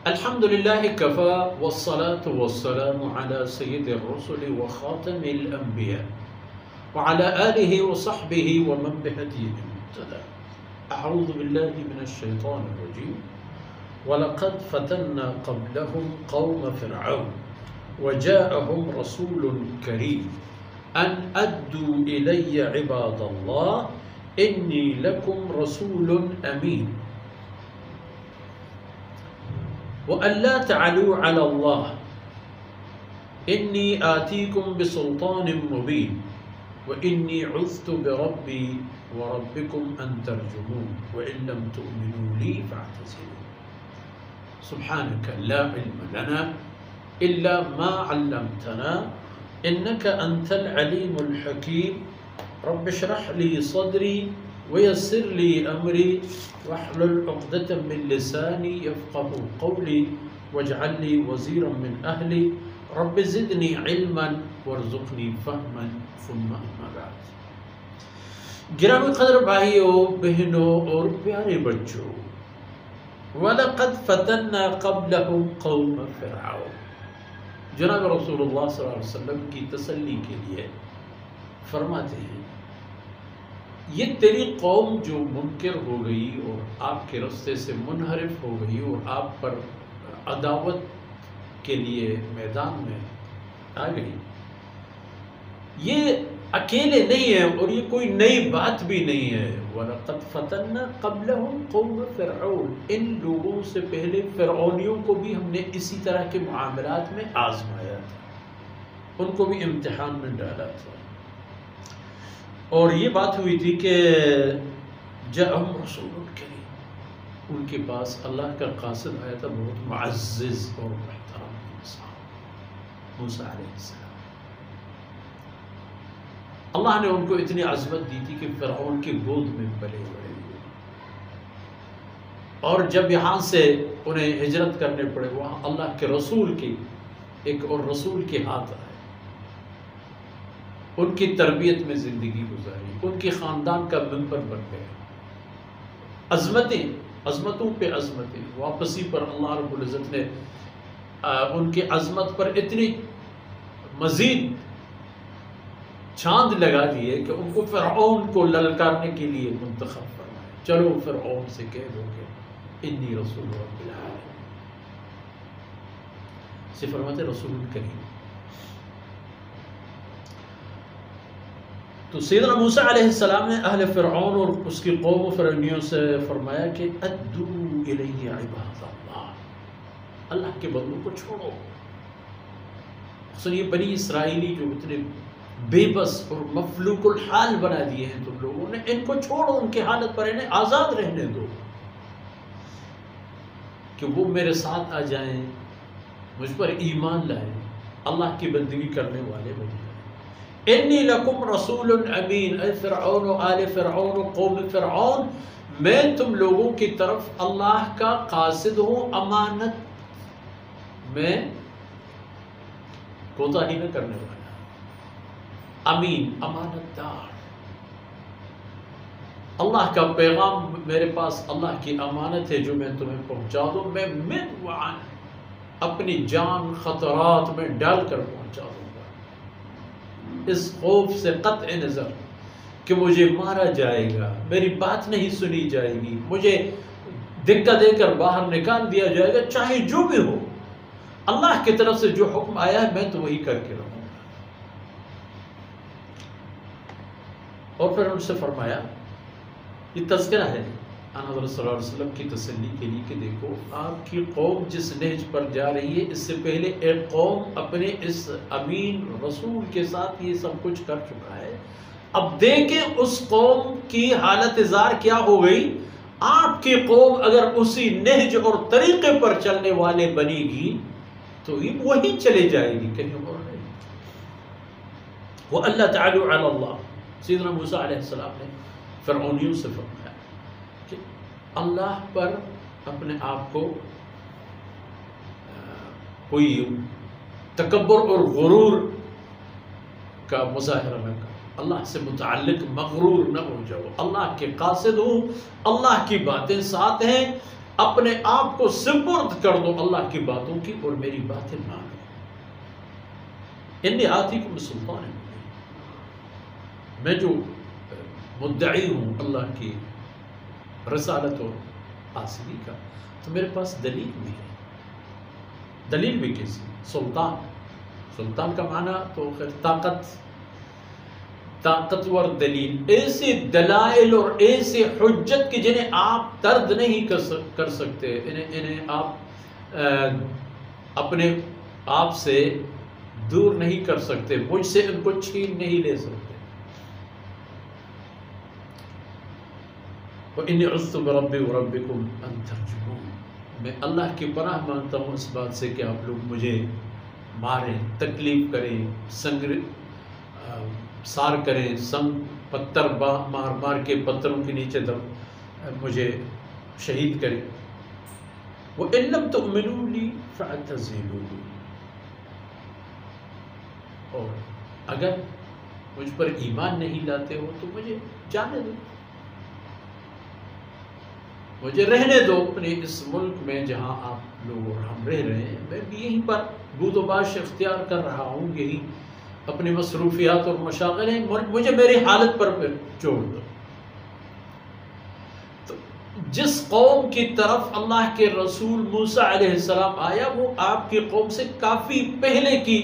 الحمد لله كفى والصلاة والسلام على سيد الرسل وخاتم الأنبياء وعلى آله وصحبه ومن بهديه اهتدى. أعوذ بالله من الشيطان الرجيم. ولقد فتنا قبلهم قوم فرعون وجاءهم رسول كريم أن أدوا إلي عباد الله إني لكم رسول أمين وأن لا تعلوا على الله إني آتيكم بسلطان مبين وإني عذت بربي وربكم أن ترجمون وإن لم تؤمنوا لي فاعتزلون. سبحانك لا علم لنا إلا ما علمتنا إنك أنت العليم الحكيم. رب اشرح لي صدري ويسر لي أمري واحلل عقدة من لساني يفقه قولي واجعل لي وزيرا من أهلي رب زدني علما وارزقني فهما ثم أما بعد. گرامی قدر بھائیوں بہنوں اور پیارے بچوں، وَلَقَدْ فَتَنَّا قَبْلَهُمْ قَوْمَ فِرْعَوْنَ، جناب رسول اللہ صلی اللہ علیہ وسلم کی تسلی کے لیے فرماتے ہیں یہ تیری قوم جو منکر ہو گئی اور آپ کے راستے سے منحرف ہو گئی اور آپ پر عداوت کے لیے میدان میں آ گئی، یہ اکیلے نہیں ہیں اور یہ کوئی نئی بات بھی نہیں ہے. وَلَقَدْ فَتَنَّا قَبْلَهُمْ قَوْمَ فِرْعَوْنَ، ان لوگوں سے پہلے فرعونیوں کو بھی ہم نے اسی طرح کے معاملات میں آزمایا تھا، ان کو بھی امتحان میں ڈالا تھا. اور یہ بات ہوئی تھی کہ جاءہم رسول کریم، ان کے پاس اللہ کا قاصد آیا تھا، بہت معزز اور محترم انسان، موسیٰ علیہ السلام. اللہ نے ان کو اتنی عظمت دی تھی کہ فرعون کی گود میں پلے بڑے ہوئے، اور جب یہاں سے انہیں ہجرت کرنے پڑے وہاں اللہ کے رسول کی ایک اور رسول کے ہاتھ آئے، ان کی تربیت میں زندگی گزاری، ان کی خاندان کا ممبر بن گئے. عظمتوں پہ عظمتیں، واپسی پر اللہ رب العزت نے ان کی عظمت پر اتنی مزید چاند لگا دیے کہ ان کو فرعون کو للکارنے کے لیے منتخب فرمایا. چلو فرعون سے کہہ دو کہ انی رسول رب العالمین، سے فرماتے رسول کریم. تو سیدنا موسیٰ علیہ السلام نے اہل فرعون اور اس کی قوم و فرعونیوں سے فرمایا کہ ادو الی عباد اللہ، اللہ کے بندوں کو چھوڑو. یہ بنی اسرائیلی جو اتنے بے بس اور مفلوق الحال بنا دیے ہیں تم لوگوں نے، ان کو چھوڑو، ان کی حالت پر انہیں آزاد رہنے دو کہ وہ میرے ساتھ آ جائیں، مجھ پر ایمان لائیں، اللہ کی بندگی کرنے والے بن جائیں. انی لکم رسول امین، اے فرعون و آل فرعون و قوم فرعون، میں تم لوگوں کی طرف اللہ کا قاصد ہوں، امانت میں کوتاہی نہ کرنے والا، امین امانت دار. اللہ کا پیغام میرے پاس اللہ کی امانت ہے جو میں تمہیں پہنچا دوں، میں وعن اپنی جان خطرات میں ڈال کر پہنچا دوں گا، اس خوف سے قطع نظر کہ مجھے مارا جائے گا، میری بات نہیں سنی جائے گی، مجھے دھکا دے کر باہر نکال دیا جائے گا، چاہے جو بھی ہو، اللہ کی طرف سے جو حکم آیا ہے میں تو وہی کر کے رہوں گا. اور پھر ان سے فرمایا، یہ تذکرہ ہے حضرت صلی اللہ علیہ وسلم کی تسلی کے لیے کہ دیکھو آپ کی قوم جس نہج پر جا رہی ہے، اس سے پہلے ایک قوم اپنے اس امین رسول کے ساتھ یہ سب کچھ کر چکا ہے. اب دیکھیں اس قوم کی حالت زار کیا ہو گئی. آپ کی قوم اگر اسی نہج اور طریقے پر چلنے والے بنے گی تو یہ وہی چلے جائے گی، کہیں اور نہیں. وَأَلَّا تَعْلُوا عَلَى اللَّهِ، سیدنا موسیٰ علیہ السلام نے فرعونیوں سے فرمایا کہ اللہ پر اپنے آپ کو کوئی تکبر اور غرور کا مظاہرہ نہ کرو، اللہ سے متعلق مغرور نہ ہو جاؤ، اللہ کے قاصد ہو، اللہ کی باتیں ساتھ ہیں، اپنے آپ کو سپرد کر دو اللہ کی باتوں کی اور میری باتیں مانو. انی آتیکم بسلطان مبین، میں جو مدعی ہوں اللہ کی رسالت اور آسری کا، تو میرے پاس دلیل بھی ہے. دلیل بھی کیسی؟ سلطان کا معنی تو خیر طاقتور دلیل، ایسے دلائل اور ایسے حجت کہ جنہیں آپ طرد نہیں کر سکتے، انہیں آپ اپنے آپ سے دور نہیں کر سکتے، مجھ سے ان کو چھین نہیں لے سکتے. وَإِنِّي عُذْتُ بِرَبِّي وَرَبِّكُمْ أَن تَرْجُمُونِ، میں اللہ کی پناہ مانگتا ہوں اس بات سے کہ آپ لوگ مجھے ماریں، تکلیف کریں، سار کریں، سنگ پتھر مار مار کے پتھروں کے نیچے مجھے شہید کریں. وَإِن لَّمْ تُؤْمِنُوا لِي فَاعْتَزِلُونِ، اور اگر مجھ پر ایمان نہیں لاتے ہو تو مجھے جانے دو، مجھے رہنے دو اپنے اس ملک میں جہاں آپ لوگ اور ہم رہ رہے ہیں. میں بھی یہیں پر بود و باش اختیار کر رہا ہوں، یہی اپنی مصروفیات اور مشاغل ہیں، مجھے میری حالت پر چھوڑ دو. تو جس قوم کی طرف اللہ کے رسول موسیٰ علیہ السلام آیا وہ آپ کی قوم سے کافی پہلے کی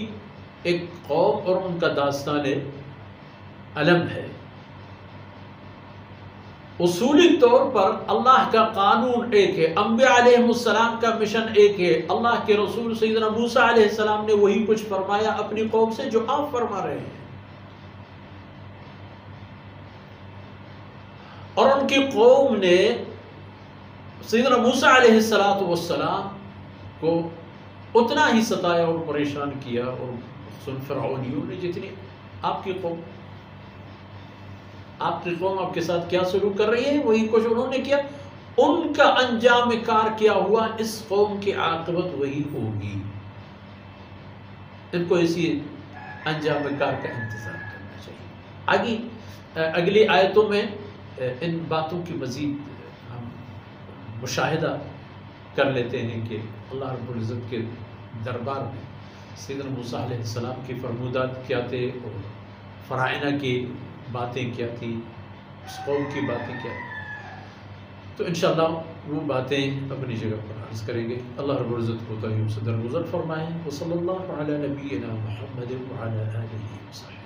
ایک قوم اور ان کا داستان علم ہے. اصولی طور پر اللہ کا قانون ایک ہے، انبیاء علیہ السلام کا مشن ایک ہے. اللہ کے رسول سیدنا موسیٰ علیہ السلام نے وہی کچھ فرمایا اپنی قوم سے جو آپ فرما رہے ہیں، اور ان کی قوم نے سیدنا موسیٰ علیہ السلام کو اتنا ہی ستایا اور پریشان کیا، اور فرعونیوں نے جتنی آپ کی قوم آپ کے ساتھ کیا سلوک کر رہی ہے وہی کچھ انہوں نے کیا. ان کا انجام کار کیا ہوا، اس قوم کی عاقبت وہی ہوگی. ان کو اسی انجام کار کا انتظار کرنا چاہیے. اگلی آیتوں میں ان باتوں کی مزید ہم مشاہدہ کر لیتے ہیں کہ اللہ رب العزت کے دربار میں سیدنا موسیٰ علیہ السلام کی فرمودات کیا تھے اور فرعونہ کی باتیں کیا تھی، اس قوم کی باتیں کیا تھی. تو انشاءاللہ وہ باتیں اپنی جگہ پر عرض کریں گے. اللہ رب العزت کو توفیق سے درگزر فرمائیں. وصلی اللہ علی نبینا محمد وعلی آلہ وصحبہ.